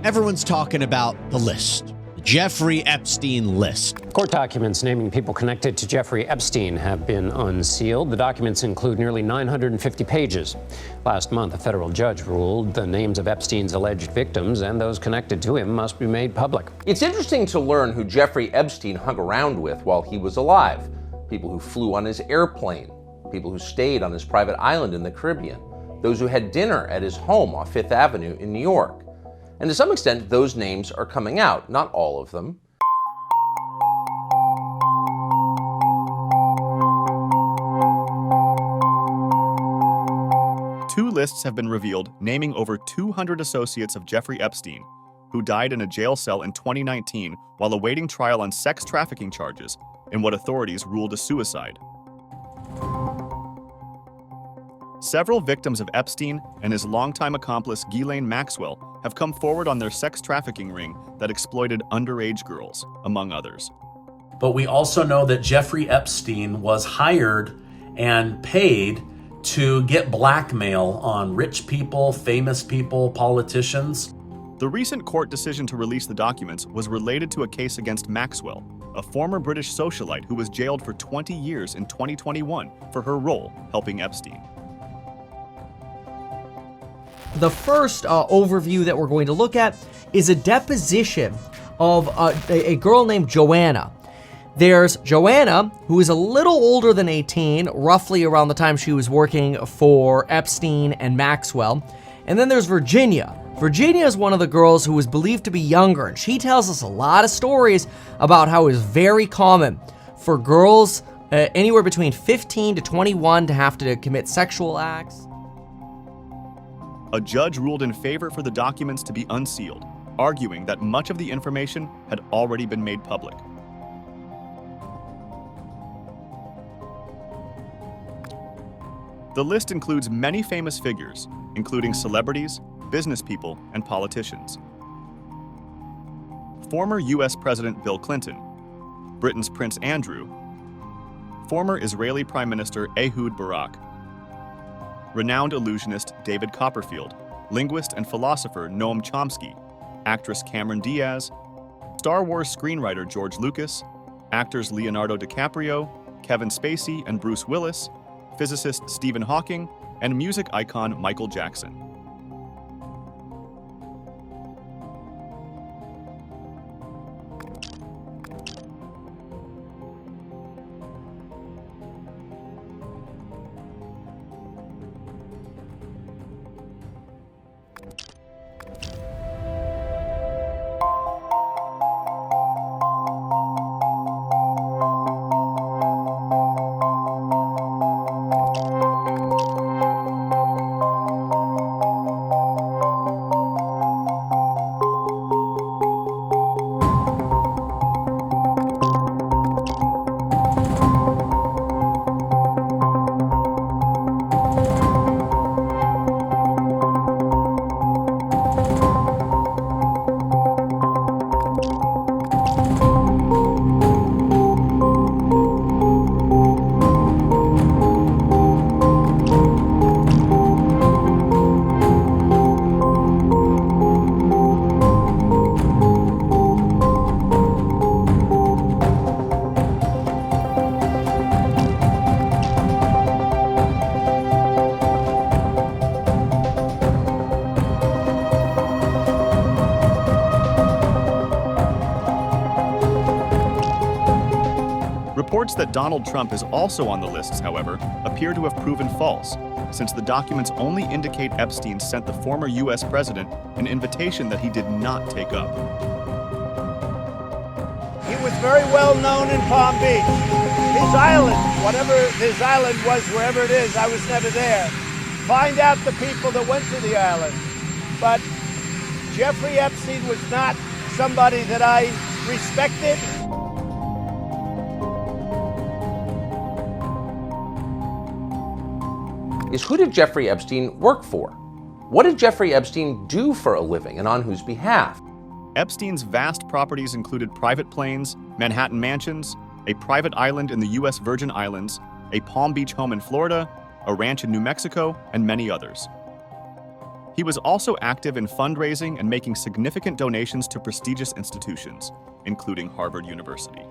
Everyone's talking about the list, the Jeffrey Epstein list. Court documents naming people connected to Jeffrey Epstein have been unsealed. The documents include nearly 950 pages. Last month, a federal judge ruled the names of Epstein's alleged victims and those connected to him must be made public. It's interesting to learn who Jeffrey Epstein hung around with while he was alive. People who flew on his airplane, people who stayed on his private island in the Caribbean, those who had dinner at his home off Fifth Avenue in New York. And to some extent, those names are coming out, not all of them. Two lists have been revealed naming over 200 associates of Jeffrey Epstein, who died in a jail cell in 2019 while awaiting trial on sex trafficking charges in what authorities ruled a suicide. Several victims of Epstein and his longtime accomplice Ghislaine Maxwell have come forward on their sex trafficking ring that exploited underage girls, among others. But we also know that Jeffrey Epstein was hired and paid to get blackmail on rich people, famous people, politicians. The recent court decision to release the documents was related to a case against Maxwell, a former British socialite who was jailed for 20 years in 2021 for her role helping Epstein. The first overview that we're going to look at is a deposition of a girl named Joanna. There's Joanna, who is a little older than 18, roughly around the time she was working for Epstein and Maxwell. And then there's Virginia. Virginia is one of the girls who was believed to be younger, and she tells us a lot of stories about how it was very common for girls anywhere between 15 to 21 to have to commit sexual acts. A judge ruled in favor for the documents to be unsealed, arguing that much of the information had already been made public. The list includes many famous figures, including celebrities, business people, and politicians. Former US President Bill Clinton, Britain's Prince Andrew, former Israeli Prime Minister Ehud Barak, renowned illusionist David Copperfield, linguist and philosopher Noam Chomsky, actress Cameron Diaz, Star Wars screenwriter George Lucas, actors Leonardo DiCaprio, Kevin Spacey and Bruce Willis, physicist Stephen Hawking, and music icon Michael Jackson. Reports that Donald Trump is also on the lists, however, appear to have proven false, since the documents only indicate Epstein sent the former US president an invitation that he did not take up. He was very well known in Palm Beach. His island, whatever his island was, wherever it is, I was never there. Find out the people that went to the island. But Jeffrey Epstein was not somebody that I respected. Is who did Jeffrey Epstein work for? What did Jeffrey Epstein do for a living and on whose behalf? Epstein's vast properties included private planes, Manhattan mansions, a private island in the US Virgin Islands, a Palm Beach home in Florida, a ranch in New Mexico, and many others. He was also active in fundraising and making significant donations to prestigious institutions, including Harvard University.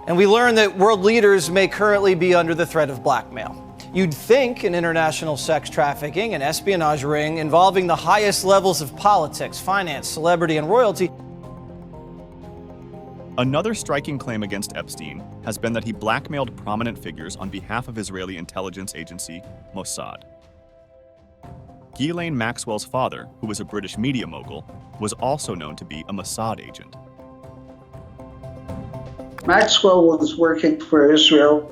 And we learn that world leaders may currently be under the threat of blackmail. You'd think an international sex trafficking and espionage ring involving the highest levels of politics, finance, celebrity, and royalty. Another striking claim against Epstein has been that he blackmailed prominent figures on behalf of Israeli intelligence agency Mossad. Ghislaine Maxwell's father, who was a British media mogul, was also known to be a Mossad agent. Maxwell was working for Israel.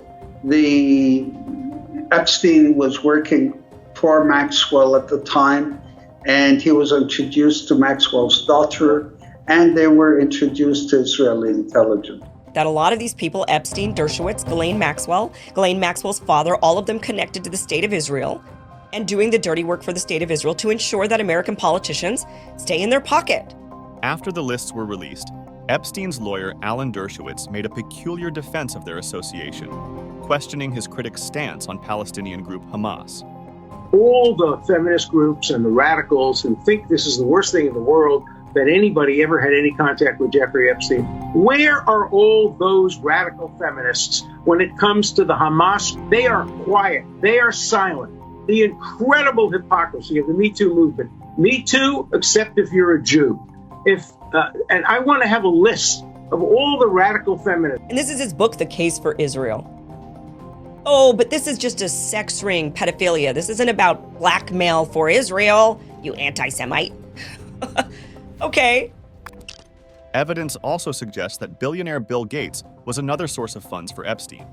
Epstein was working for Maxwell at the time, and he was introduced to Maxwell's daughter, and they were introduced to Israeli intelligence. That a lot of these people, Epstein, Dershowitz, Ghislaine Maxwell's father, all of them connected to the state of Israel and doing the dirty work for the state of Israel to ensure that American politicians stay in their pocket. After the lists were released, Epstein's lawyer, Alan Dershowitz, made a peculiar defense of their association, questioning his critics' stance on Palestinian group Hamas. All the feminist groups and the radicals who think this is the worst thing in the world, that anybody ever had any contact with Jeffrey Epstein. Where are all those radical feminists when it comes to the Hamas? They are quiet. They are silent. The incredible hypocrisy of the Me Too movement. Me Too, except if you're a Jew. And I want to have a list of all the radical feminists. And this is his book, The Case for Israel. Oh, but this is just a sex ring, pedophilia. This isn't about blackmail for Israel, you anti-Semite. Okay. Evidence also suggests that billionaire Bill Gates was another source of funds for Epstein.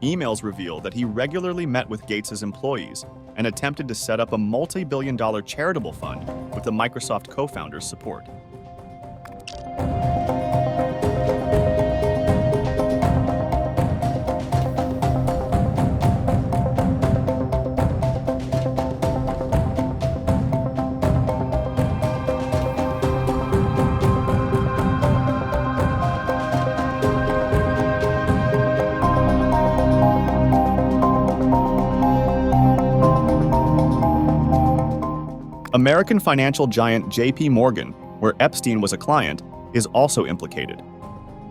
Emails reveal that he regularly met with Gates's employees and attempted to set up a multi-billion-dollar charitable fund with the Microsoft co-founder's support. American financial giant J.P. Morgan, where Epstein was a client, is also implicated.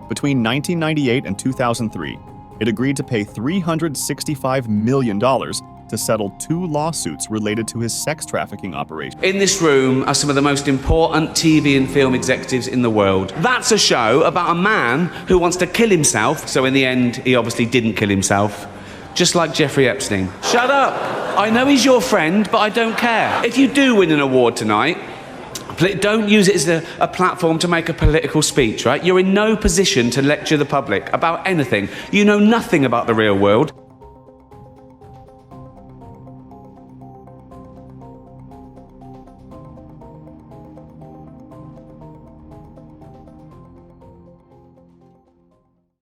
Between 1998 and 2003, it agreed to pay $365 million to settle 2 lawsuits related to his sex trafficking operation. In this room are some of the most important TV and film executives in the world. That's a show about a man who wants to kill himself, so in the end, he obviously didn't kill himself. Just like Jeffrey Epstein. Shut up! I know he's your friend, but I don't care. If you do win an award tonight, don't use it as a platform to make a political speech, right? You're in no position to lecture the public about anything. You know nothing about the real world.